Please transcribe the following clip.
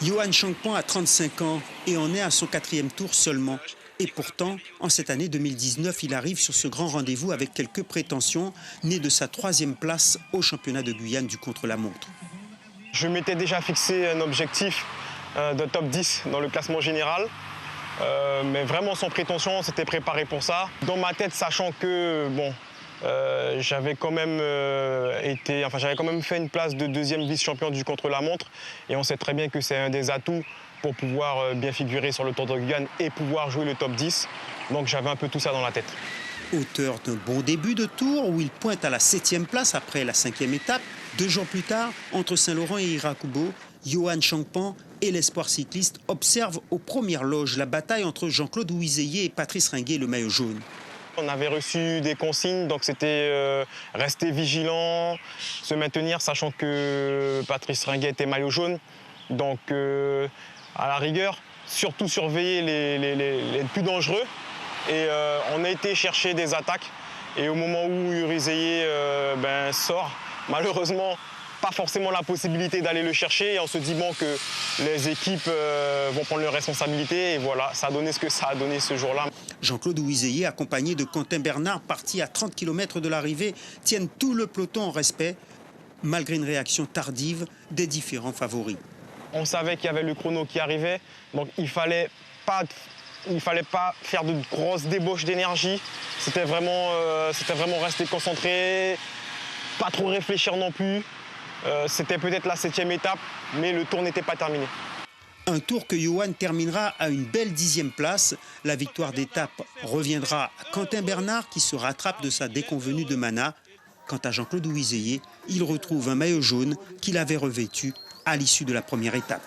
Yohan Chankpan a 35 ans et en est à son 4e tour seulement. Et pourtant, en cette année 2019, il arrive sur ce grand rendez-vous avec quelques prétentions, nées de sa 3e place au championnat de Guyane du contre-la-montre. Je m'étais déjà fixé un objectif de top 10 dans le classement général. Mais vraiment sans prétention, on s'était préparé pour ça. Dans ma tête, sachant que j'avais quand même fait une place de 2e vice-champion du contre-la-montre. Et on sait très bien que c'est un des atouts pour pouvoir bien figurer sur le Tour de Guyane et pouvoir jouer le top 10. Donc j'avais un peu tout ça dans la tête. Auteur d'un bon début de tour où il pointe à la 7e place après la 5e étape, 2 jours plus tard, entre Saint-Laurent et Irakubo, Yohan Chankpan et l'espoir cycliste observent aux premières loges la bataille entre Jean-Claude Ouizeye et Patrice Ringuet, le maillot jaune. On avait reçu des consignes, donc c'était rester vigilant, se maintenir, sachant que Patrice Ringuet était maillot jaune. Donc à la rigueur, surtout surveiller les plus dangereux. Et on a été chercher des attaques. Et au moment où Ouizeye sort, malheureusement, pas forcément la possibilité d'aller le chercher. Et on se dit bon, que les équipes vont prendre leurs responsabilités. Et voilà, ça a donné ce que ça a donné ce jour-là. Jean-Claude Ouizeye, accompagné de Quentin Bernard, parti à 30 km de l'arrivée, tiennent tout le peloton en respect, malgré une réaction tardive des différents favoris. On savait qu'il y avait le chrono qui arrivait, donc il fallait pas faire de grosses débauches d'énergie. C'était vraiment rester concentré, pas trop réfléchir non plus. C'était peut-être la 7e étape, mais le tour n'était pas terminé. Un tour que Yohan terminera à une belle 10e place. La victoire d'étape reviendra à Quentin Bernard qui se rattrape de sa déconvenue de Mana. Quant à Jean-Claude Ouizeye, il retrouve un maillot jaune qu'il avait revêtu à l'issue de la première étape.